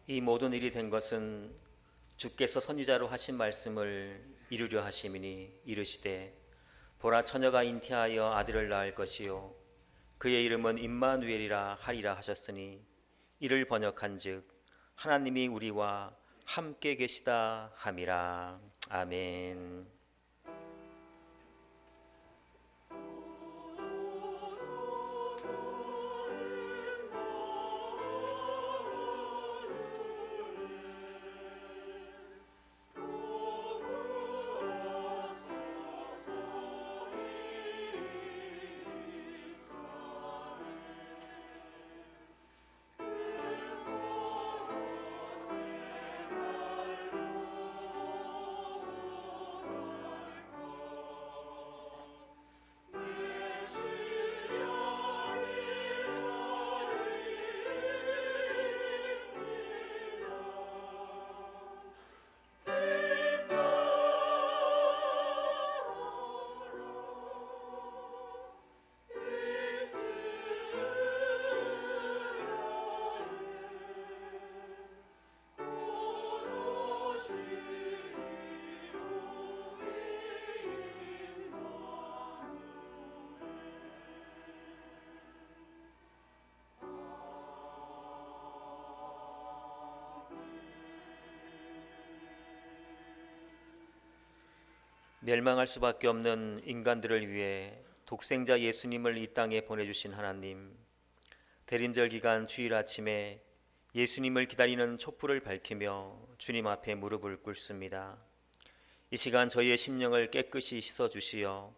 이 모든 일이 된 것은 주께서 선지자로 하신 말씀을 이루려 하심이니 이르시되 보라 처녀가 잉태하여 아들을 낳을 것이요 그의 이름은 임마누엘이라 하리라 하셨으니 이를 번역한즉 하나님이 우리와 함께 계시다 함이라. 아멘. 멸망할 수밖에 없는 인간들을 위해 독생자 예수님을 이 땅에 보내주신 하나님, 대림절 기간 주일 아침에 예수님을 기다리는 촛불을 밝히며 주님 앞에 무릎을 꿇습니다. 이 시간 저희의 심령을 깨끗이 씻어주시어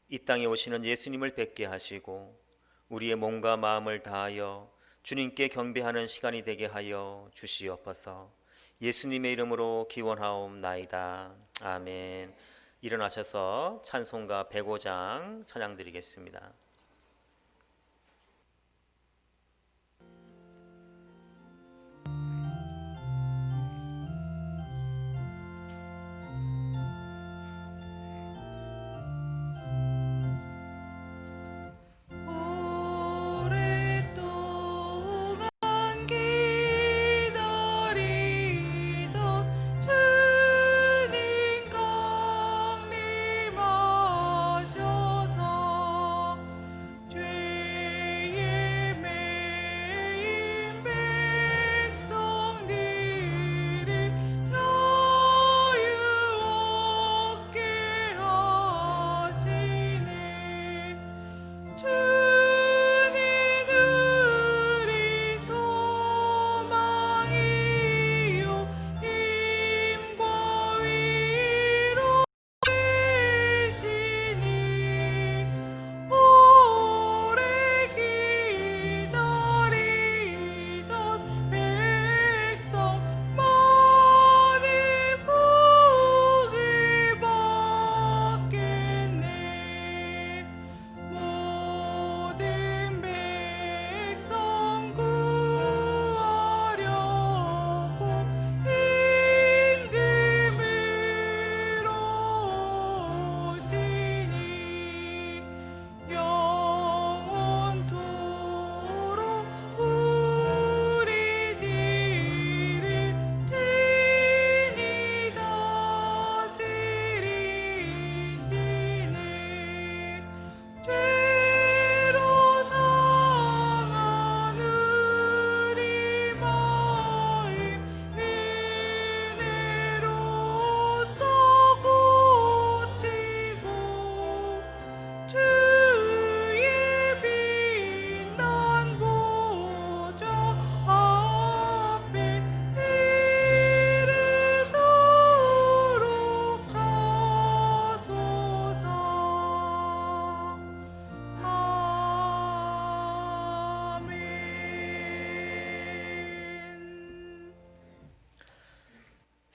이 땅에 오시는 예수님을 뵙게 하시고 우리의 몸과 마음을 다하여 주님께 경배하는 시간이 되게 하여 주시옵소서. 예수님의 이름으로 기원하옵나이다. 아멘. 일어나셔서 찬송가 105장 찬양 드리겠습니다.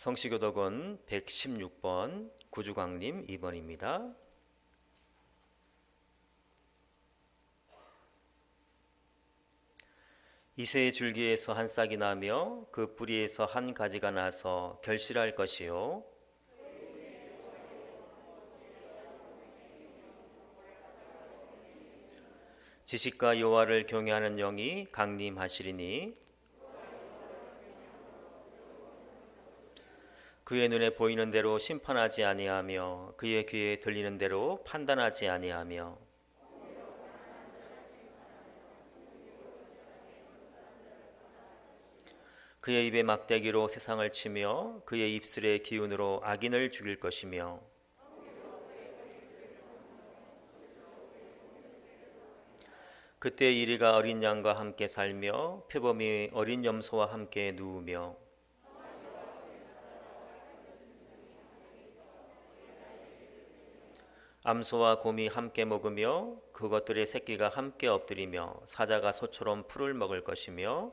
성시교독은 116번 구주광님 2번입니다. 이새의 줄기에서 한 싹이 나며 그 뿌리에서 한 가지가 나서 결실할 것이요 지식과 여호와를 경외하는 영이 강림하시리니 그의 눈에 보이는 대로 심판하지 아니하며 그의 귀에 들리는 대로 판단하지 아니하며 그의 입에 막대기로 세상을 치며 그의 입술의 기운으로 악인을 죽일 것이며 그때 이리가 어린 양과 함께 살며 표범이 어린 염소와 함께 누우며 암소와 곰이 함께 먹으며 그것들의 새끼가 함께 엎드리며 사자가 소처럼 풀을 먹을 것이며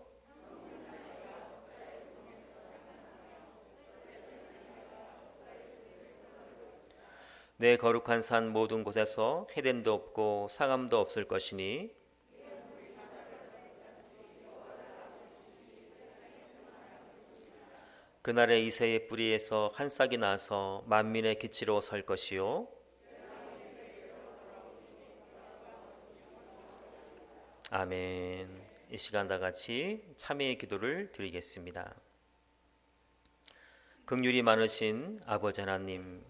내 거룩한 산 모든 곳에서 해댄도 없고 상함도 없을 것이니 그날에 이새의 뿌리에서 한 싹이 나서 만민의 기치로 설 것이요 아멘. 이 시간 다 같이 참회의 기도를 드리겠습니다. 긍휼이 많으신 아버지 하나님,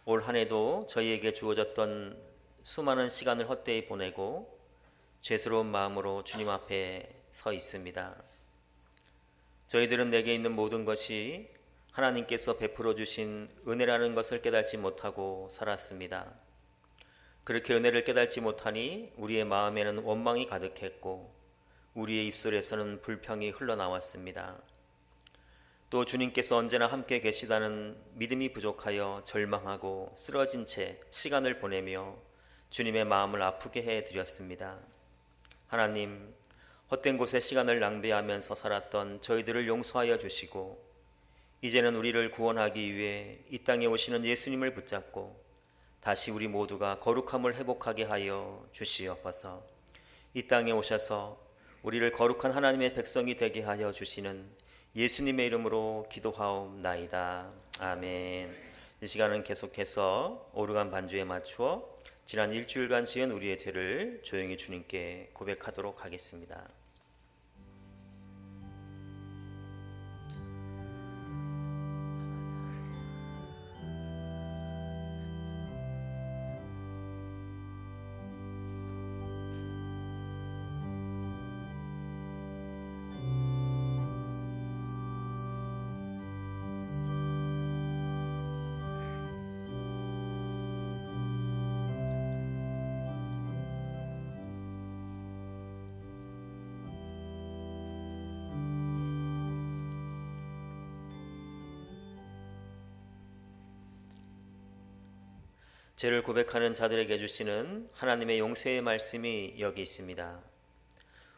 올 한 해도 저희에게 주어졌던 수많은 시간을 헛되이 보내고 죄스러운 마음으로 주님 앞에 서 있습니다. 저희들은 내게 있는 모든 것이 하나님께서 베풀어 주신 은혜라는 것을 깨닫지 못하고 살았습니다. 그렇게 은혜를 깨닫지 못하니 우리의 마음에는 원망이 가득했고 우리의 입술에서는 불평이 흘러나왔습니다. 또 주님께서 언제나 함께 계시다는 믿음이 부족하여 절망하고 쓰러진 채 시간을 보내며 주님의 마음을 아프게 해드렸습니다. 하나님, 헛된 곳에 시간을 낭비하면서 살았던 저희들을 용서하여 주시고 이제는 우리를 구원하기 위해 이 땅에 오시는 예수님을 붙잡고 다시 우리 모두가 거룩함을 회복하게 하여 주시옵소서. 이 땅에 오셔서 우리를 거룩한 하나님의 백성이 되게 하여 주시는 예수님의 이름으로 기도하옵나이다. 아멘. 이 시간은 계속해서 오르간 반주에 맞추어 지난 일주일간 지은 우리의 죄를 조용히 주님께 고백하도록 하겠습니다. 죄를 고백하는 자들에게 주시는 하나님의 용서의 말씀이 여기 있습니다.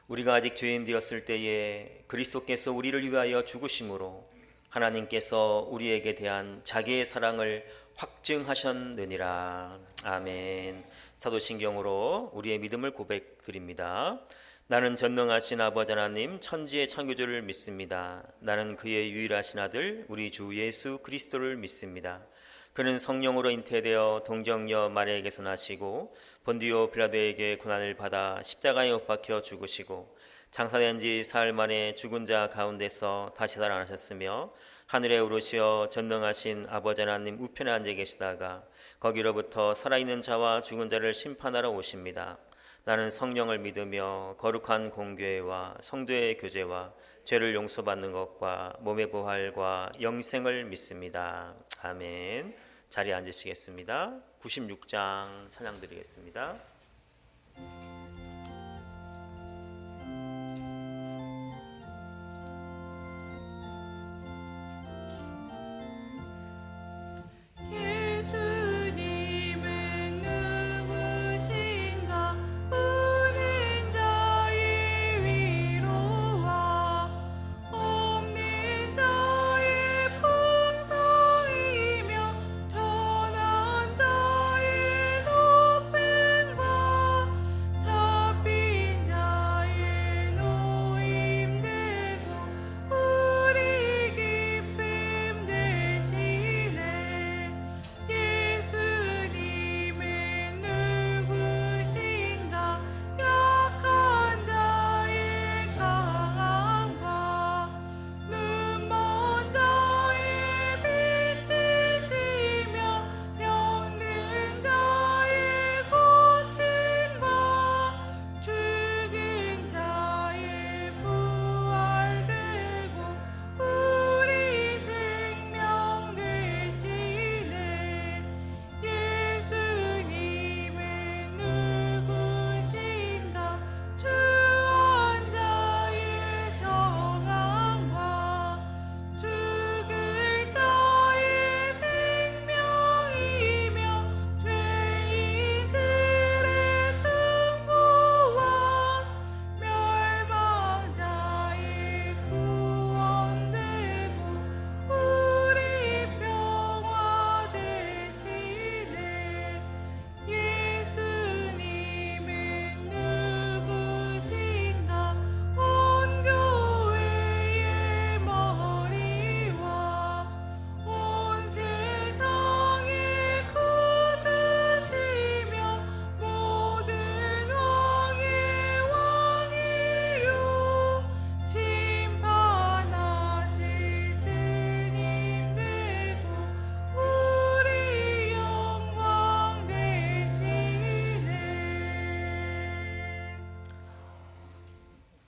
우리가 아직 죄인 되었을 때에 그리스도께서 우리를 위하여 죽으심으로 하나님께서 우리에게 대한 자기의 사랑을 확증하셨느니라. 아멘. 사도신경으로 우리의 믿음을 고백드립니다. 나는 전능하신 아버지 하나님 천지의 창조주를 믿습니다. 나는 그의 유일하신 아들 우리 주 예수 그리스도를 믿습니다. 그는 성령으로 잉태되어 동정녀 마리아에게서 나시고 본디오 빌라도에게 고난을 받아 십자가에 못 박혀 죽으시고 장사된 지 사흘 만에 죽은 자 가운데서 다시 살아나셨으며 하늘에 오르시어 전능하신 아버지 하나님 우편에 앉아 계시다가 거기로부터 살아있는 자와 죽은 자를 심판하러 오십니다. 나는 성령을 믿으며 거룩한 공교회와 성도의 교제와 죄를 용서받는 것과 몸의 부활과 영생을 믿습니다. 아멘. 자리에 앉으시겠습니다. 96장 찬양 드리겠습니다. 다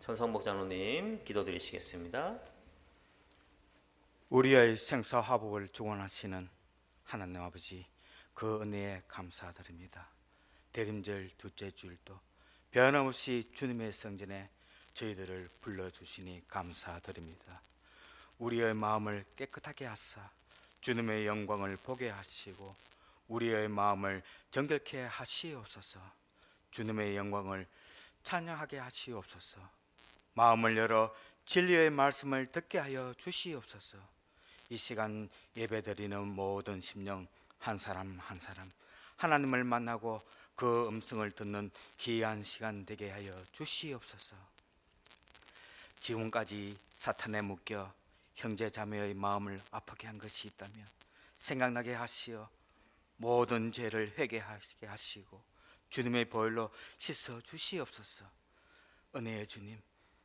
전성목 장로님 기도드리시겠습니다. 우리의 생사화복을 주관하시는 하나님 아버지, 그 은혜에 감사드립니다. 대림절 둘째 주일도 변함없이 주님의 성전에 저희들을 불러주시니 감사드립니다. 우리의 마음을 깨끗하게 하사 주님의 영광을 보게 하시고 우리의 마음을 정결케 하시옵소서. 주님의 영광을 찬양하게 하시옵소서. 마음을 열어 진리의 말씀을 듣게 하여 주시옵소서. 이 시간 예배드리는 모든 심령 한 사람 한 사람 하나님을 만나고 그 음성을 듣는 귀한 시간 되게 하여 주시옵소서. 지금까지 사탄에 묶여 형제 자매의 마음을 아프게 한 것이 있다면 생각나게 하시어 모든 죄를 회개하게 하시고 주님의 보혈로 씻어 주시옵소서. 은혜의 주님,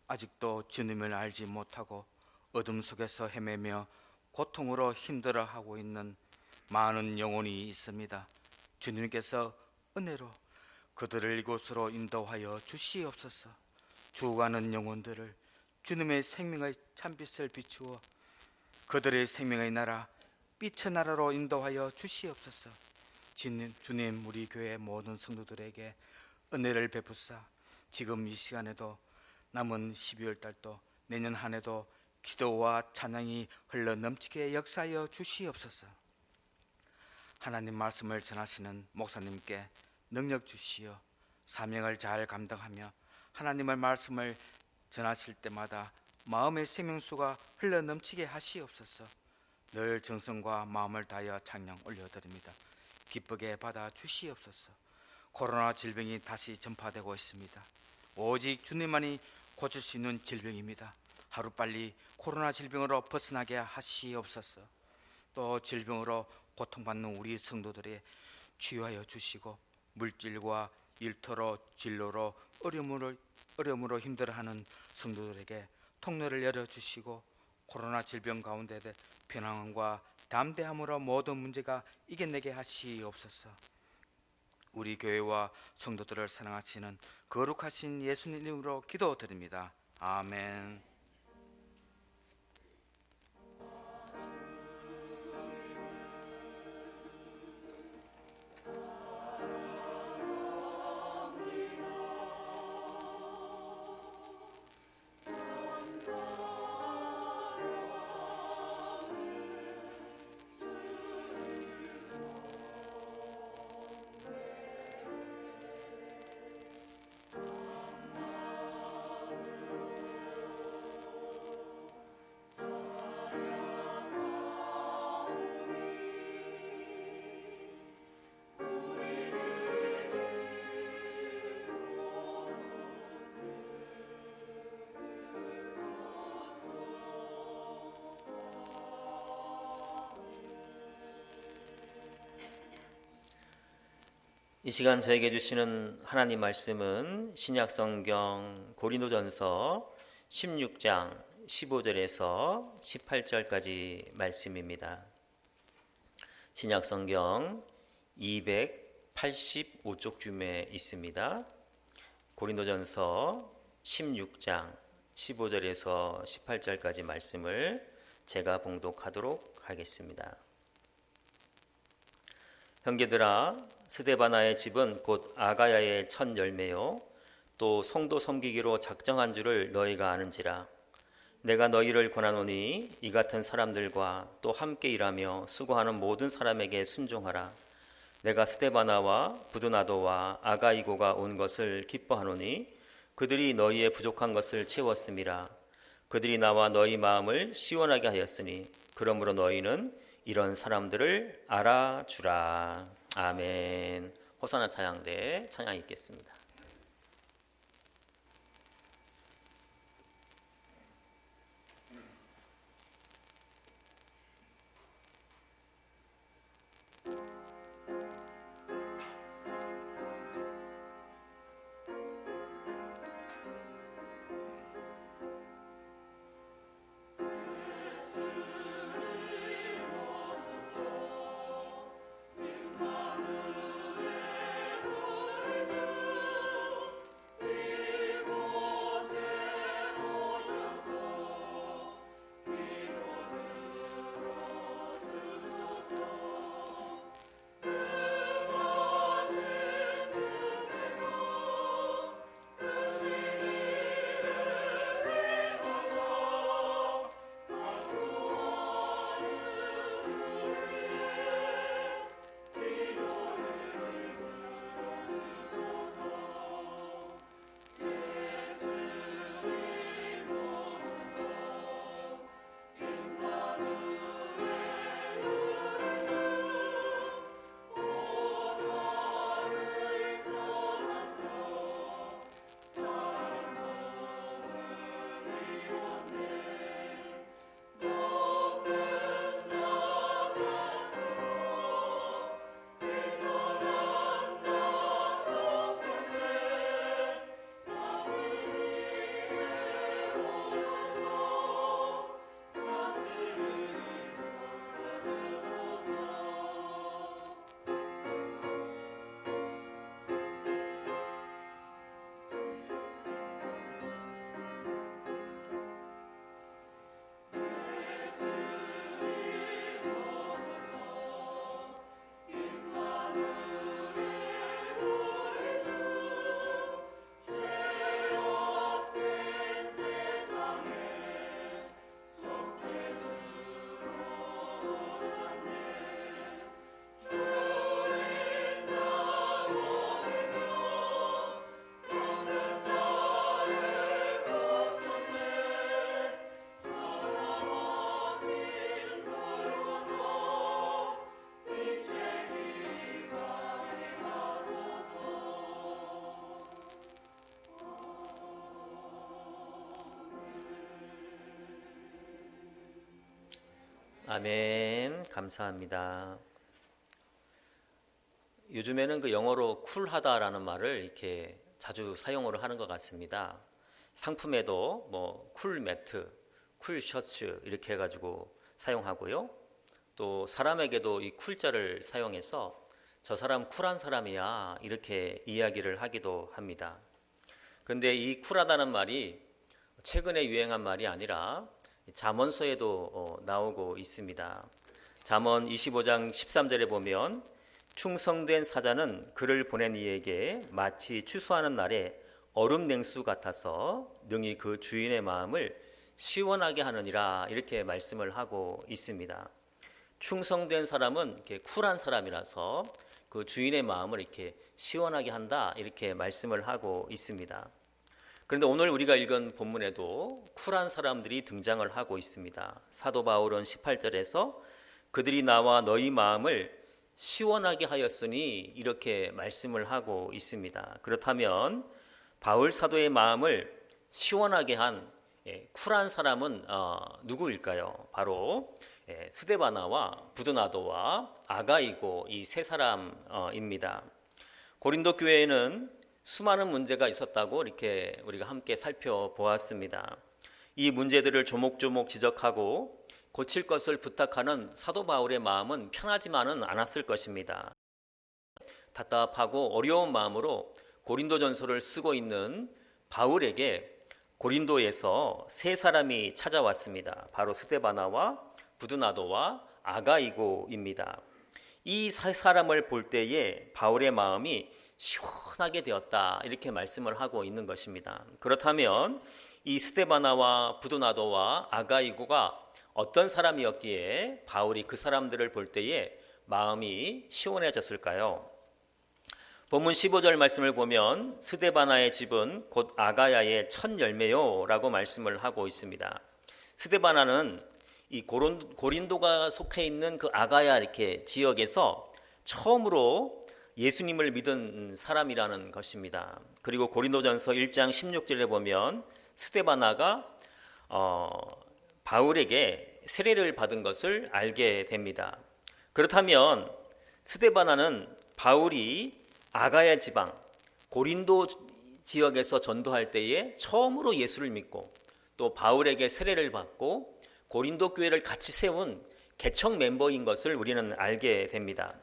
아직도 주님을 알지 못하고 어둠 속에서 헤매며 고통으로 힘들어하고 있는 많은 영혼이 있습니다. 주님께서 은혜로 그들을 이곳으로 인도하여 주시옵소서. 죽어가는 영혼들을 주님의 생명의 참빛을 비추어 그들의 생명의 나라 빛의 나라로 인도하여 주시옵소서. 주님, 우리 교회 모든 성도들에게 은혜를 베푸사 지금 이 시간에도 남은 12월 달도 내년 한 해도 기도와 찬양이 흘러 넘치게 역사하여 주시옵소서. 하나님 말씀을 전하시는 목사님께 능력 주시어 사명을 잘 감당하며 하나님의 말씀을 전하실 때마다 마음의 생명수가 흘러 넘치게 하시옵소서. 늘 정성과 마음을 다하여 찬양 올려드립니다. 기쁘게 받아 주시옵소서. 코로나 질병이 다시 전파되고 있습니다. 오직 주님만이 고칠 수 있는 질병입니다. 하루빨리 코로나 질병으로 벗어나게 하시옵소서. 또 질병으로 고통받는 우리 성도들의 치유하여 주시고 물질과 일터로 진로로 어려움으로 힘들어하는 성도들에게 통로를 열어주시고 코로나 질병 가운데 평안과 담대함으로 모든 문제가 이겨내게 하시옵소서. 우리 교회와 성도들을 사랑하시는 거룩하신 예수님 이름으로 기도드립니다. 아멘. 이 시간 저에게 주시는 하나님 말씀은 신약성경 고린도전서 16장 15절에서 18절까지 말씀입니다. 신약성경 285쪽쯤에 있습니다. 고린도전서 16장 15절에서 18절까지 말씀을 제가 봉독하도록 하겠습니다. 형제들아, 스데바나의 집은 곧 아가야의 첫 열매요 또 성도 섬기기로 작정한 줄을 너희가 아는지라. 내가 너희를 권하노니 이 같은 사람들과 또 함께 일하며 수고하는 모든 사람에게 순종하라. 내가 스데바나와 부드나도와 아가이고가 온 것을 기뻐하노니 그들이 너희의 부족한 것을 채웠음이라. 그들이 나와 너희 마음을 시원하게 하였으니 그러므로 너희는 이런 사람들을 알아주라. 아멘. 호사나 찬양대 찬양 읽겠습니다. 아멘. 감사합니다. 요즘에는 그 영어로 쿨하다라는 말을 이렇게 자주 사용을 하는 것 같습니다. 상품에도 뭐 쿨 매트, 쿨 셔츠 이렇게 해가지고 사용하고요. 또 사람에게도 이 쿨자를 사용해서 저 사람 쿨한 사람이야 이렇게 이야기를 하기도 합니다. 그런데 이 쿨하다는 말이 최근에 유행한 말이 아니라 잠언서에도 나오고 있습니다. 잠언 25장 13절에 보면 충성된 사자는 그를 보낸 이에게 마치 추수하는 날에 얼음 냉수 같아서 능히 그 주인의 마음을 시원하게 하느니라 이렇게 말씀을 하고 있습니다. 충성된 사람은 이렇게 쿨한 사람이라서 그 주인의 마음을 이렇게 시원하게 한다 이렇게 말씀을 하고 있습니다. 그런데 오늘 우리가 읽은 본문에도 쿨한 사람들이 등장을 하고 있습니다. 사도 바울은 18절에서 그들이 나와 너희 마음을 시원하게 하였으니 이렇게 말씀을 하고 있습니다. 그렇다면 바울 사도의 마음을 시원하게 한 쿨한 사람은 누구일까요? 바로 스데바나와 부드나도와 아가이고 이 세 사람입니다. 고린도 교회에는 수많은 문제가 있었다고 이렇게 우리가 함께 살펴보았습니다. 이 문제들을 조목조목 지적하고 고칠 것을 부탁하는 사도 바울의 마음은 편하지만은 않았을 것입니다. 답답하고 어려운 마음으로 고린도전서를 쓰고 있는 바울에게 고린도에서 세 사람이 찾아왔습니다. 바로 스데바나와 부드나도와 아가이고입니다. 이 세 사람을 볼 때에 바울의 마음이 시원하게 되었다 이렇게 말씀을 하고 있는 것입니다. 그렇다면 이 스데바나와 부드나도와 아가이고가 어떤 사람이었기에 바울이 그 사람들을 볼 때에 마음이 시원해졌을까요? 본문 15절 말씀을 보면 스데바나의 집은 곧 아가야의 첫 열매요 라고 말씀을 하고 있습니다. 스데바나는 이 고린도가 속해 있는 그 아가야 이렇게 지역에서 처음으로 예수님을 믿은 사람이라는 것입니다. 그리고 고린도전서 1장 16절에 보면 스데바나가 바울에게 세례를 받은 것을 알게 됩니다. 그렇다면 스데바나는 바울이 아가야 지방 고린도 지역에서 전도할 때에 처음으로 예수를 믿고 또 바울에게 세례를 받고 고린도 교회를 같이 세운 개척 멤버인 것을 우리는 알게 됩니다.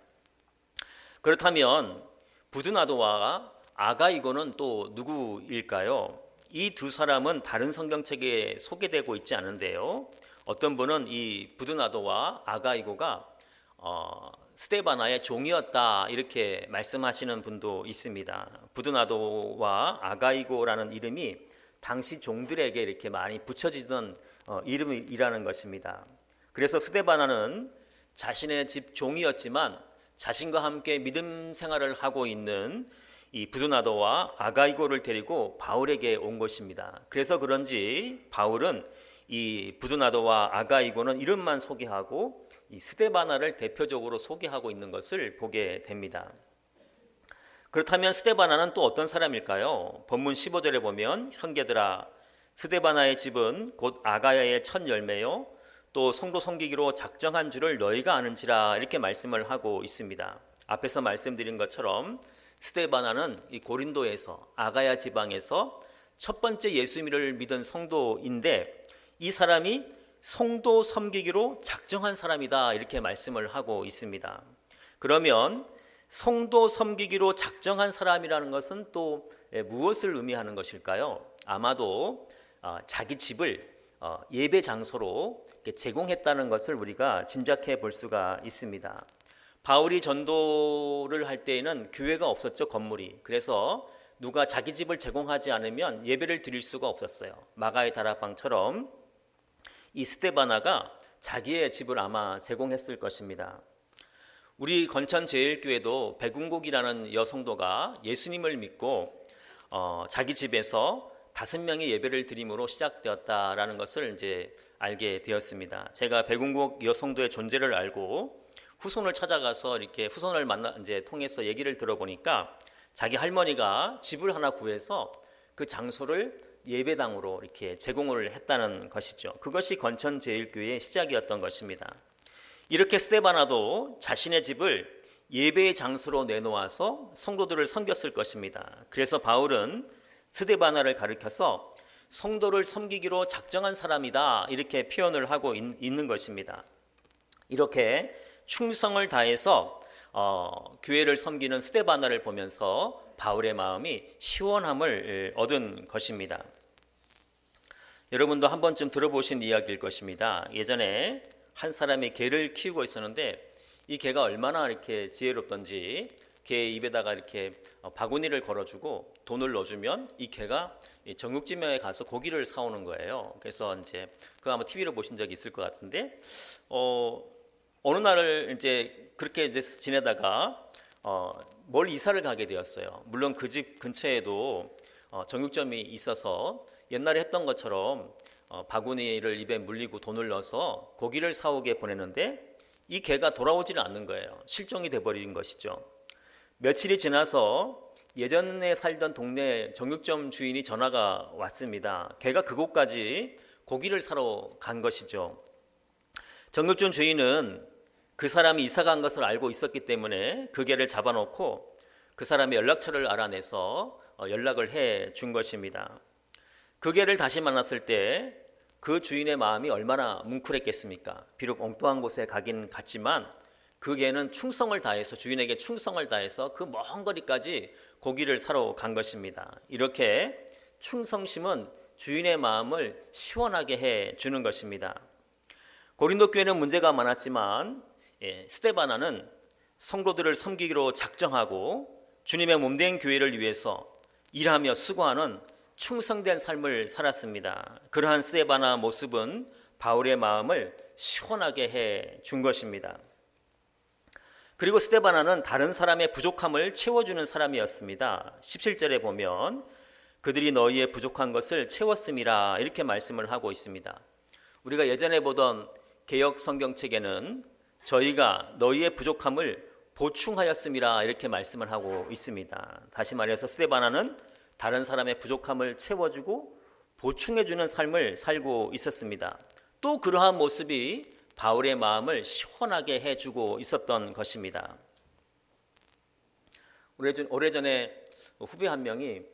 그렇다면 부드나도와 아가이고는 또 누구일까요? 이 두 사람은 다른 성경책에 소개되고 있지 않은데요. 어떤 분은 이 부드나도와 아가이고가 스데바나의 종이었다 이렇게 말씀하시는 분도 있습니다. 부드나도와 아가이고라는 이름이 당시 종들에게 이렇게 많이 붙여지던 이름이라는 것입니다. 그래서 스데바나는 자신의 집 종이었지만 자신과 함께 믿음 생활을 하고 있는 이 부드나도와 아가이고를 데리고 바울에게 온 것입니다. 그래서 그런지 바울은 이 부드나도와 아가이고는 이름만 소개하고 이 스데바나를 대표적으로 소개하고 있는 것을 보게 됩니다. 그렇다면 스데바나는 또 어떤 사람일까요? 본문 15절에 보면 형제들아 스데바나의 집은 곧 아가야의 첫 열매요 또 성도 섬기기로 작정한 줄을 너희가 아는지라 이렇게 말씀을 하고 있습니다. 앞에서 말씀드린 것처럼 스데바나는 이 고린도에서 아가야 지방에서 첫 번째 예수님을 믿은 성도인데 이 사람이 성도 섬기기로 작정한 사람이다 이렇게 말씀을 하고 있습니다. 그러면 성도 섬기기로 작정한 사람이라는 것은 또 무엇을 의미하는 것일까요? 아마도 자기 집을 예배 장소로 제공했다는 것을 우리가 짐작해 볼 수가 있습니다. 바울이 전도를 할 때에는 교회가 없었죠, 건물이. 그래서 누가 자기 집을 제공하지 않으면 예배를 드릴 수가 없었어요. 마가의 다락방처럼 이 스데바나가 자기의 집을 아마 제공했을 것입니다. 우리 건천제일교회도 백운국이라는 여성도가 예수님을 믿고 자기 집에서 5명의 예배를 드림으로 시작되었다라는 것을 이제 알게 되었습니다. 제가 백운국 여성도의 존재를 알고 후손을 찾아가서 이렇게 후손을 통해서 얘기를 들어보니까 자기 할머니가 집을 하나 구해서 그 장소를 예배당으로 이렇게 제공을 했다는 것이죠. 그것이 건천제일교회의 시작이었던 것입니다. 이렇게 스데바나도 자신의 집을 예배의 장소로 내놓아서 성도들을 섬겼을 것입니다. 그래서 바울은 스데바나를 가리켜서 성도를 섬기기로 작정한 사람이다, 이렇게 표현을 하고 있는 것입니다. 이렇게 충성을 다해서 교회를 섬기는 스데바나를 보면서 바울의 마음이 시원함을 얻은 것입니다. 여러분도 한 번쯤 들어보신 이야기일 것입니다. 예전에 한 사람이 개를 키우고 있었는데 이 개가 얼마나 이렇게 지혜롭던지 개 입에다가 이렇게 바구니를 걸어주고 돈을 넣어주면 이 개가 정육점에 가서 고기를 사오는 거예요. 그래서 이제 그거 아마 TV로 보신 적이 있을 것 같은데 어느 날을 이제 그렇게 이제 지내다가 멀리 이사를 가게 되었어요. 물론 그 집 근처에도 정육점이 있어서 옛날에 했던 것처럼 바구니를 입에 물리고 돈을 넣어서 고기를 사오게 보냈는데 이 개가 돌아오지는 않는 거예요. 실종이 돼버린 것이죠. 며칠이 지나서 예전에 살던 동네 정육점 주인이 전화가 왔습니다. 개가 그곳까지 고기를 사러 간 것이죠. 정육점 주인은 그 사람이 이사 간 것을 알고 있었기 때문에 그 개를 잡아놓고 그 사람의 연락처를 알아내서 연락을 해 준 것입니다. 그 개를 다시 만났을 때 그 주인의 마음이 얼마나 뭉클했겠습니까? 비록 엉뚱한 곳에 가긴 갔지만 그 개는 충성을 다해서, 주인에게 충성을 다해서 그 먼 거리까지 고기를 사러 간 것입니다. 이렇게 충성심은 주인의 마음을 시원하게 해 주는 것입니다. 고린도 교회는 문제가 많았지만 스데바나는 성도들을 섬기기로 작정하고 주님의 몸된 교회를 위해서 일하며 수고하는 충성된 삶을 살았습니다. 그러한 스데바나 모습은 바울의 마음을 시원하게 해 준 것입니다. 그리고 스데바나는 다른 사람의 부족함을 채워주는 사람이었습니다. 17절에 보면 그들이 너희의 부족한 것을 채웠음이라, 이렇게 말씀을 하고 있습니다. 우리가 예전에 보던 개역 성경책에는 저희가 너희의 부족함을 보충하였음이라, 이렇게 말씀을 하고 있습니다. 다시 말해서 스데바나는 다른 사람의 부족함을 채워주고 보충해주는 삶을 살고 있었습니다. 또 그러한 모습이 바울의 마음을 시원하게 해주고 있었던 것입니다. 오래전에 후배 한 명이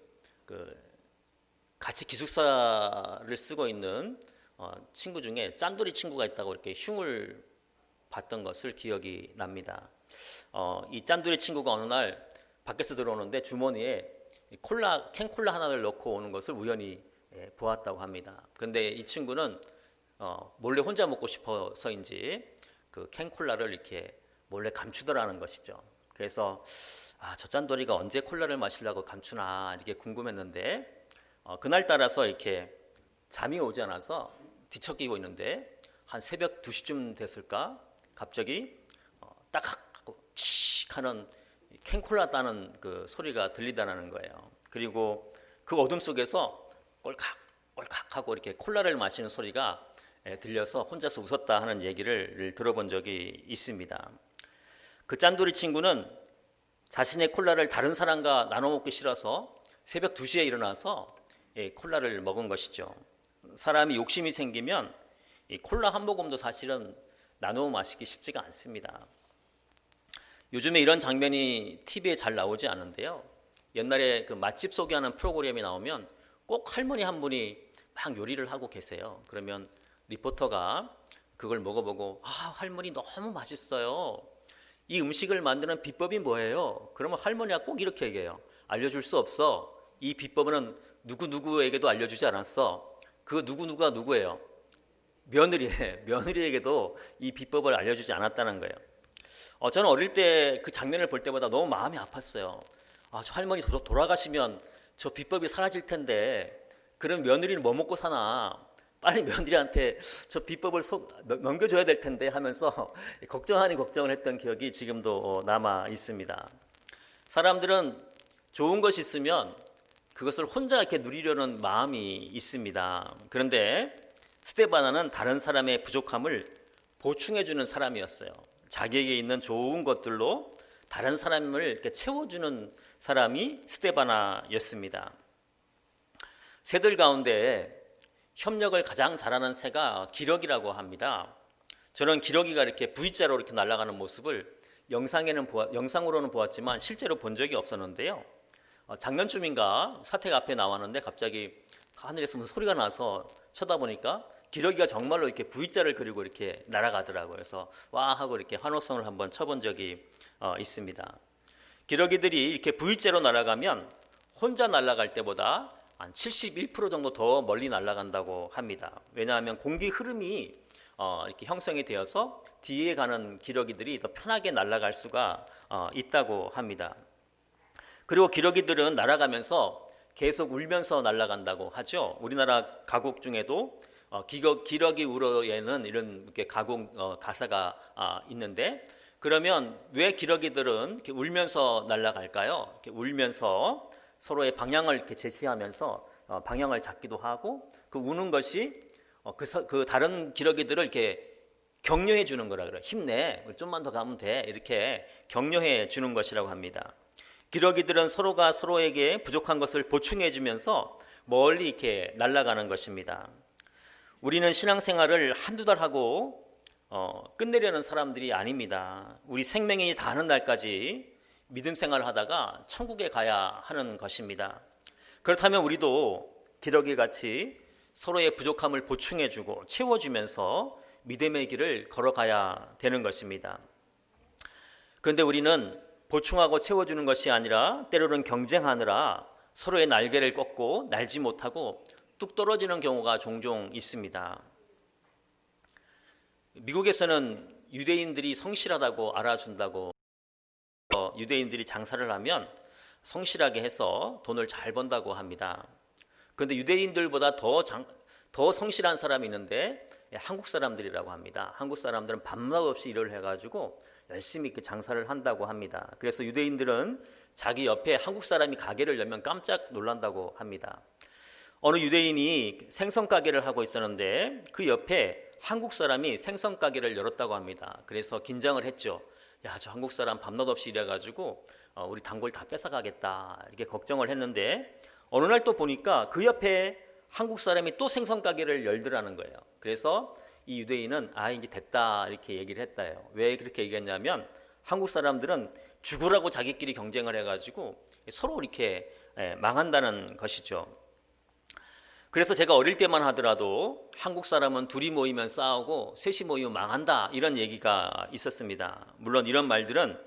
같이 기숙사를 쓰고 있는 친구 중에 짠돌이 친구가 있다고 이렇게 흉을 봤던 것을 기억이 납니다. 이 짠돌이 친구가 어느 날 밖에서 들어오는데 주머니에 캔콜라 하나를 넣고 오는 것을 우연히 보았다고 합니다. 그런데 이 친구는 몰래 혼자 먹고 싶어서인지 그 캔콜라를 이렇게 몰래 감추더라는 것이죠. 그래서 저 짠돌이가 언제 콜라를 마시려고 감추나 이렇게 궁금했는데 그날 따라서 이렇게 잠이 오지 않아서 뒤척이고 있는데 한 새벽 2시쯤 됐을까 갑자기 딱 하고 칙 하는 캔콜라 따는 그 소리가 들리다는 거예요. 그리고 그 어둠 속에서 꼴칵 꼴칵 하고 이렇게 콜라를 마시는 소리가 들려서 혼자서 웃었다 하는 얘기를 들어본 적이 있습니다. 그 짠돌이 친구는 자신의 콜라를 다른 사람과 나눠 먹기 싫어서 새벽 2시에 일어나서 콜라를 먹은 것이죠. 사람이 욕심이 생기면 이 콜라 한 모금도 사실은 나눠 마시기 쉽지가 않습니다. 요즘에 이런 장면이 TV에 잘 나오지 않은데요. 옛날에 그 맛집 소개하는 프로그램이 나오면 꼭 할머니 한 분이 막 요리를 하고 계세요. 그러면 리포터가 그걸 먹어보고 할머니 너무 맛있어요. 이 음식을 만드는 비법이 뭐예요? 그러면 할머니가 꼭 이렇게 얘기해요. 알려줄 수 없어. 이 비법은 누구누구에게도 알려주지 않았어. 그 누구누구가 누구예요? 며느리에게도 이 비법을 알려주지 않았다는 거예요. 저는 어릴 때 그 장면을 볼 때마다 너무 마음이 아팠어요. 저 할머니 돌아가시면 저 비법이 사라질 텐데 그럼 며느리는 뭐 먹고 사나? 빨리 며느리한테 저 비법을 넘겨줘야 될 텐데 하면서 걱정을 했던 기억이 지금도 남아 있습니다. 사람들은 좋은 것이 있으면 그것을 혼자 이렇게 누리려는 마음이 있습니다. 그런데 스데바나는 다른 사람의 부족함을 보충해주는 사람이었어요. 자기에게 있는 좋은 것들로 다른 사람을 이렇게 채워주는 사람이 스데바나였습니다. 새들 가운데 협력을 가장 잘하는 새가 기력이라고 합니다. 저는 기러기가 이렇게 V자로 이렇게 날아가는 모습을 영상으로는 보았지만 실제로 본 적이 없었는데요. 작년쯤인가 사택 앞에 나왔는데 갑자기 하늘에서 무슨 소리가 나서 쳐다보니까 기러기가 정말로 이렇게 V자를 그리고 이렇게 날아가더라고요. 그래서 와 하고 이렇게 환호성을 한번 쳐본 적이 있습니다. 기러기들이 이렇게 V자로 날아가면 혼자 날아갈 때보다 한 71% 정도 더 멀리 날아간다고 합니다. 왜냐하면 공기 흐름이 이렇게 형성이 되어서 뒤에 가는 기러기들이 더 편하게 날아갈 수가 있다고 합니다. 그리고 기러기들은 날아가면서 계속 울면서 날아간다고 하죠. 우리나라 가곡 중에도 기러기 울어에는 이런 이렇게 가곡 가사가 있는데, 그러면 왜 기러기들은 이렇게 울면서 날아갈까요? 이렇게 울면서 서로의 방향을 이렇게 제시하면서 방향을 잡기도 하고, 그 우는 것이 그 다른 기러기들을 이렇게 격려해 주는 거라 그래요. 힘내, 좀만 더 가면 돼, 이렇게 격려해 주는 것이라고 합니다. 기러기들은 서로가 서로에게 부족한 것을 보충해 주면서 멀리 이렇게 날아가는 것입니다. 우리는 신앙생활을 한두 달 하고 끝내려는 사람들이 아닙니다. 우리 생명이 다하는 날까지 믿음 생활을 하다가 천국에 가야 하는 것입니다. 그렇다면 우리도 기러기 같이 서로의 부족함을 보충해주고 채워주면서 믿음의 길을 걸어가야 되는 것입니다. 그런데 우리는 보충하고 채워주는 것이 아니라 때로는 경쟁하느라 서로의 날개를 꺾고 날지 못하고 뚝 떨어지는 경우가 종종 있습니다. 미국에서는 유대인들이 성실하다고 알아준다고 유대인들이 장사를 하면 성실하게 해서 돈을 잘 번다고 합니다. 그런데 유대인들보다 더 성실한 사람이 있는데 한국 사람들이라고 합니다. 한국 사람들은 밤낮 없이 일을 해가지고 열심히 이렇게 장사를 한다고 합니다. 그래서 유대인들은 자기 옆에 한국 사람이 가게를 열면 깜짝 놀란다고 합니다. 어느 유대인이 생선 가게를 하고 있었는데 그 옆에 한국 사람이 생선 가게를 열었다고 합니다. 그래서 긴장을 했죠. 야, 저 한국 사람 밤낮 없이 일해가지고 우리 단골 다 뺏어가겠다, 이렇게 걱정을 했는데 어느 날 또 보니까 그 옆에 한국 사람이 또 생선 가게를 열더라는 거예요. 그래서 이 유대인은 이제 됐다, 이렇게 얘기를 했다요. 왜 그렇게 얘기했냐면 한국 사람들은 죽으라고 자기끼리 경쟁을 해가지고 서로 이렇게 망한다는 것이죠. 그래서 제가 어릴 때만 하더라도 한국 사람은 둘이 모이면 싸우고 셋이 모이면 망한다, 이런 얘기가 있었습니다. 물론 이런 말들은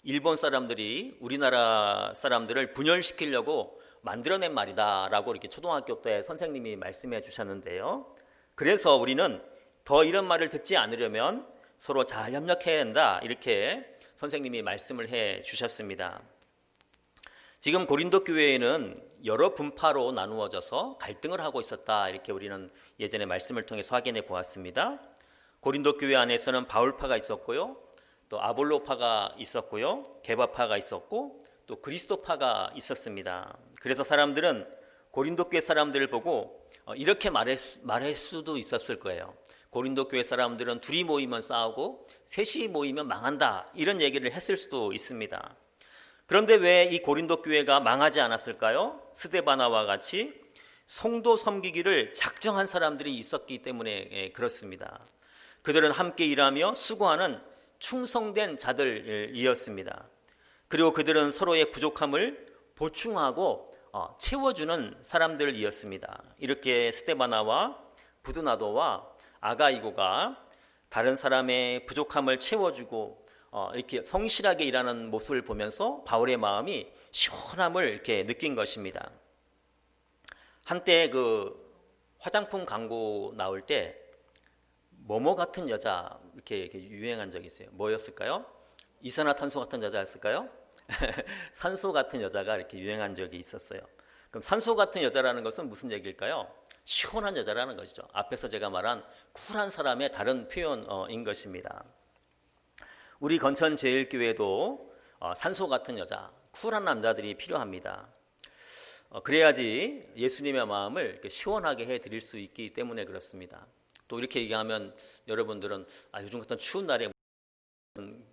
일본 사람들이 우리나라 사람들을 분열시키려고 만들어낸 말이다 라고 이렇게 초등학교 때 선생님이 말씀해 주셨는데요. 그래서 우리는 더 이런 말을 듣지 않으려면 서로 잘 협력해야 한다, 이렇게 선생님이 말씀을 해 주셨습니다. 지금 고린도 교회에는 여러 분파로 나누어져서 갈등을 하고 있었다, 이렇게 우리는 예전에 말씀을 통해서 확인해 보았습니다. 고린도 교회 안에서는 바울파가 있었고요, 또 아볼로파가 있었고요, 게바파가 있었고 또 그리스도파가 있었습니다. 그래서 사람들은 고린도 교회 사람들을 보고 이렇게 말할 수도 있었을 거예요. 고린도 교회 사람들은 둘이 모이면 싸우고 셋이 모이면 망한다, 이런 얘기를 했을 수도 있습니다. 그런데 왜 이 고린도 교회가 망하지 않았을까요? 스데바나와 같이 성도 섬기기를 작정한 사람들이 있었기 때문에 그렇습니다. 그들은 함께 일하며 수고하는 충성된 자들이었습니다. 그리고 그들은 서로의 부족함을 보충하고 채워주는 사람들이었습니다. 이렇게 스데바나와 부드나도와 아가이고가 다른 사람의 부족함을 채워주고 이렇게 성실하게 일하는 모습을 보면서 바울의 마음이 시원함을 이렇게 느낀 것입니다. 한때 그 화장품 광고 나올 때 뭐뭐 같은 여자 이렇게 유행한 적이 있어요. 뭐였을까요? 이산화탄소 같은 여자였을까요? 산소 같은 여자가 이렇게 유행한 적이 있었어요. 그럼 산소 같은 여자라는 것은 무슨 얘기일까요? 시원한 여자라는 것이죠. 앞에서 제가 말한 쿨한 사람의 다른 표현인 것입니다. 우리 건천제일교회도 산소 같은 여자, 쿨한 남자들이 필요합니다. 그래야지 예수님의 마음을 이렇게 시원하게 해드릴 수 있기 때문에 그렇습니다. 또 이렇게 얘기하면 여러분들은 요즘 같은 추운 날에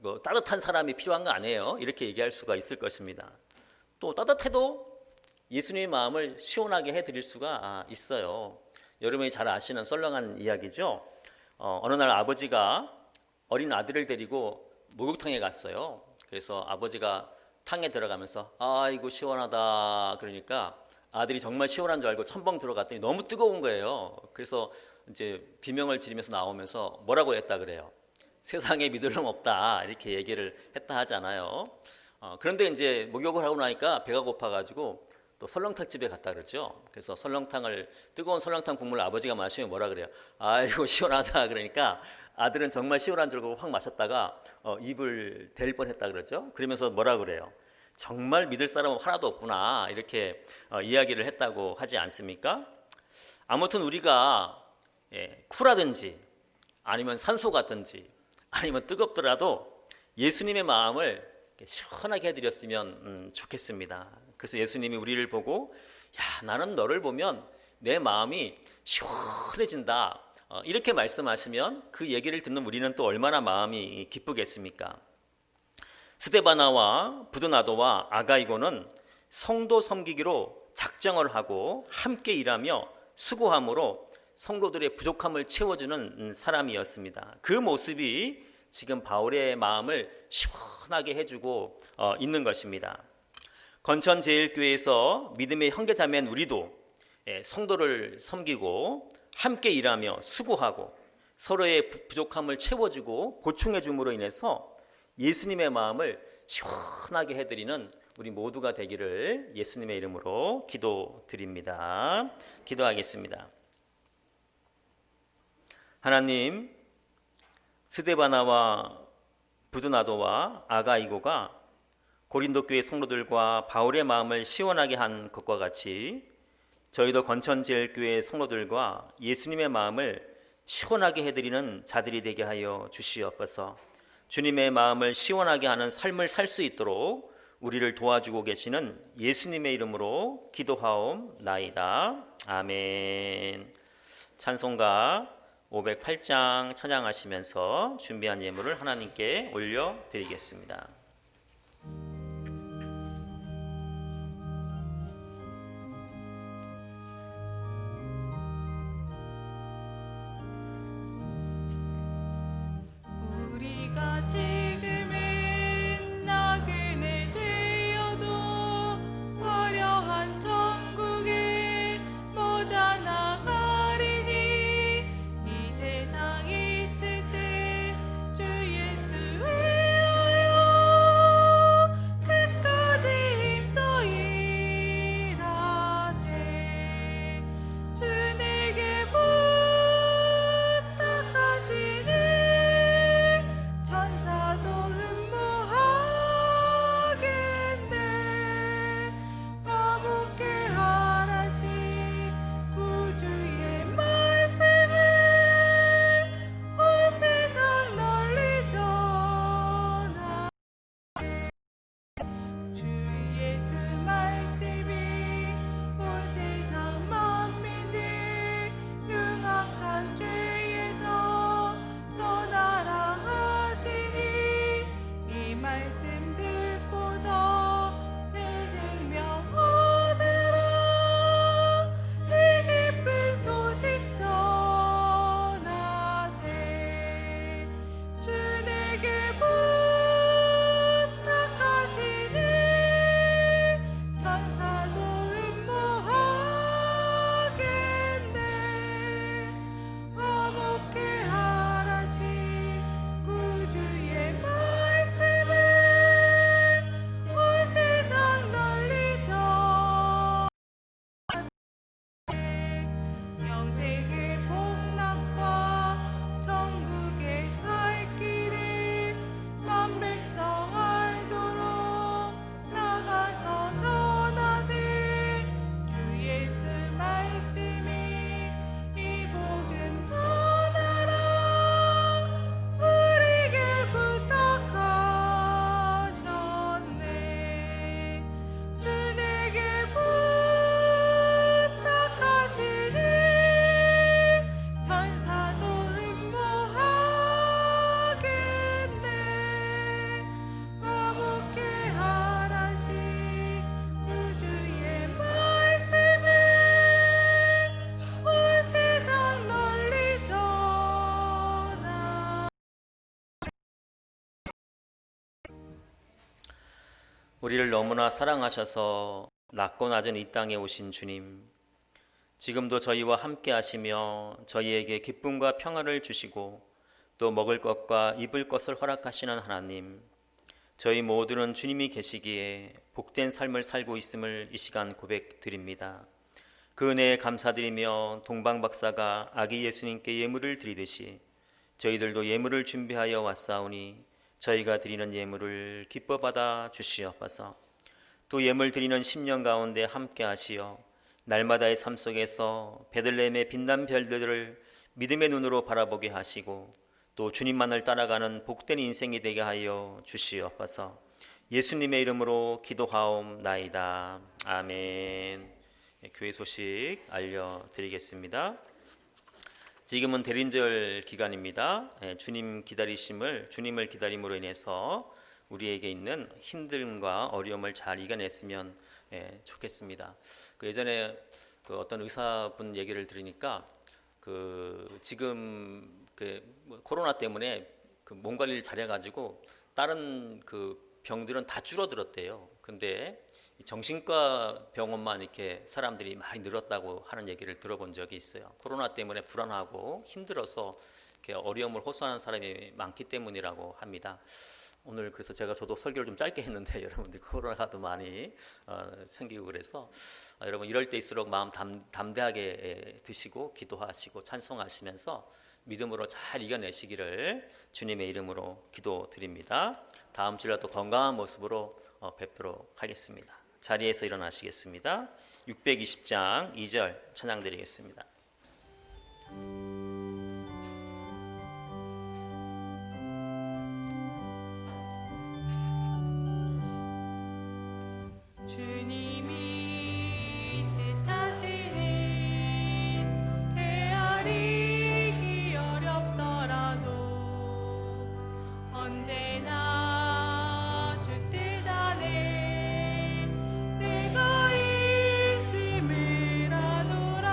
뭐 따뜻한 사람이 필요한 거 아니에요? 이렇게 얘기할 수가 있을 것입니다. 또 따뜻해도 예수님의 마음을 시원하게 해드릴 수가 있어요. 여러분이 잘 아시는 썰렁한 이야기죠. 어느 날 아버지가 어린 아들을 데리고 목욕탕에 갔어요. 그래서 아버지가 탕에 들어가면서 아이고 시원하다 그러니까 아들이 정말 시원한 줄 알고 첨벙 들어갔더니 너무 뜨거운 거예요. 그래서 이제 비명을 지르면서 나오면서 뭐라고 했다 그래요. 세상에 믿을 놈 없다 이렇게 얘기를 했다 하잖아요. 그런데 이제 목욕을 하고 나니까 배가 고파가지고 또 설렁탕 집에 갔다 그러죠. 그래서 뜨거운 설렁탕 국물 아버지가 마시면 뭐라 그래요. 아이고 시원하다 그러니까 아들은 정말 시원한 줄 알고 확 마셨다가 입을 댈 뻔했다 그러죠. 그러면서 뭐라 그래요. 정말 믿을 사람은 하나도 없구나 이렇게 이야기를 했다고 하지 않습니까? 아무튼 우리가 쿨하든지 아니면 산소 같든지 아니면 뜨겁더라도 예수님의 마음을 시원하게 해드렸으면 좋겠습니다. 그래서 예수님이 우리를 보고 야 나는 너를 보면 내 마음이 시원해진다 이렇게 말씀하시면 그 얘기를 듣는 우리는 또 얼마나 마음이 기쁘겠습니까? 스데바나와 부드나도와 아가이고는 성도 섬기기로 작정을 하고 함께 일하며 수고함으로 성도들의 부족함을 채워주는 사람이었습니다. 그 모습이 지금 바울의 마음을 시원하게 해주고 있는 것입니다. 건천제일교회에서 믿음의 형제자매인 우리도 성도를 섬기고 함께 일하며 수고하고 서로의 부족함을 채워주고 보충해 줌으로 인해서 예수님의 마음을 시원하게 해드리는 우리 모두가 되기를 예수님의 이름으로 기도드립니다. 기도하겠습니다. 하나님, 스데바나와 부드나도와 아가이고가 고린도 교회 성도들과 바울의 마음을 시원하게 한 것과 같이 저희도 건천제일교회 성도들과 예수님의 마음을 시원하게 해드리는 자들이 되게 하여 주시옵소서. 주님의 마음을 시원하게 하는 삶을 살 수 있도록 우리를 도와주고 계시는 예수님의 이름으로 기도하옵나이다. 아멘. 찬송가 508장 찬양하시면서 준비한 예물을 하나님께 올려드리겠습니다. 우리가 지금은 나그네 되어도 화려한 천국에 못 나가리니 이 세상 있을 때 주 예수 외하여 우리를 너무나 사랑하셔서 낮고 낮은 이 땅에 오신 주님, 지금도 저희와 함께 하시며 저희에게 기쁨과 평화를 주시고 또 먹을 것과 입을 것을 허락하시는 하나님, 저희 모두는 주님이 계시기에 복된 삶을 살고 있음을 이 시간 고백드립니다. 그 은혜에 감사드리며 동방박사가 아기 예수님께 예물을 드리듯이 저희들도 예물을 준비하여 왔사오니 저희가 드리는 예물을 기뻐 받아 주시옵소서. 또 예물 드리는 10년 가운데 함께 하시어 날마다의 삶 속에서 베들레헴의 빛난 별들을 믿음의 눈으로 바라보게 하시고 또 주님만을 따라가는 복된 인생이 되게 하여 주시옵소서. 예수님의 이름으로 기도하옵나이다. 아멘. 교회 소식 알려드리겠습니다. 지금은 대림절 기간입니다. 주님을 기다림으로 인해서 우리에게 있는 힘듦과 어려움을 잘 이겨냈으면 좋겠습니다. 예전에 어떤 의사분 얘기를 들으니까 지금 코로나 때문에 몸 관리를 잘해가지고 다른 병들은 다 줄어들었대요. 근데 정신과 병원만 이렇게 사람들이 많이 늘었다고 하는 얘기를 들어본 적이 있어요. 코로나 때문에 불안하고 힘들어서 이렇게 어려움을 호소하는 사람이 많기 때문이라고 합니다. 오늘 그래서 저도 설교를 좀 짧게 했는데 여러분들 코로나도 많이 생기고 그래서 여러분 이럴 때일수록 마음 담대하게 드시고 기도하시고 찬송하시면서 믿음으로 잘 이겨내시기를 주님의 이름으로 기도드립니다. 다음 주에도 건강한 모습으로 뵙도록 하겠습니다. 자리에서 일어나시겠습니다. 620장 2절 찬양 드리겠습니다. 주님이 뜻하시니 헤아리기 어렵더라도 언제나 주 뜻 안에 내가 있음을 아노라.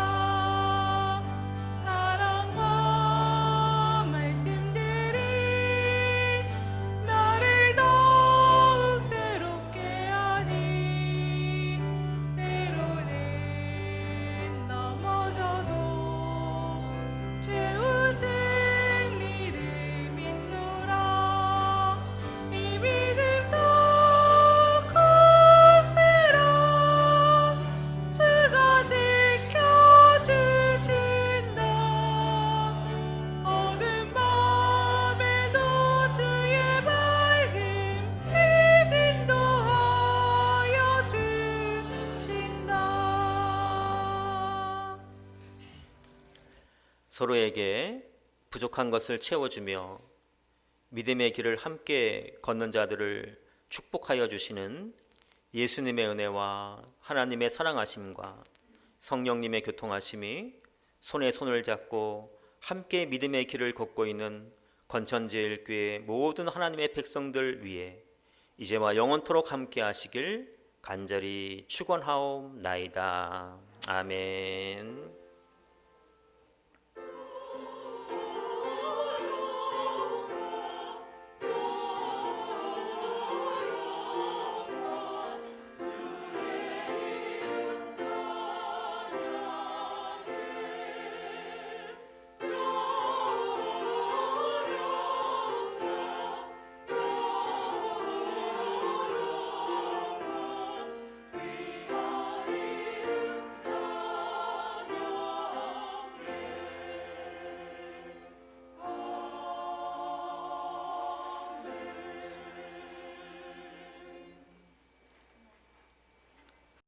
사랑과 말씀들이 나를 더욱 새롭게 하니 때로는 넘어져도 최우승 이름 믿노라. 이 믿음 더 굳세라. 주가 지켜주신다. 어두운 밤에도 주의 밝은 빛 인도하여 주신다. 서로에게 부족한 것을 채워주며 믿음의 길을 함께 걷는 자들을 축복하여 주시는 예수님의 은혜와 하나님의 사랑하심과 성령님의 교통하심이 손에 손을 잡고 함께 믿음의 길을 걷고 있는 건천제일교회 모든 하나님의 백성들 위해 이제와 영원토록 함께 하시길 간절히 축원하옵나이다. 아멘.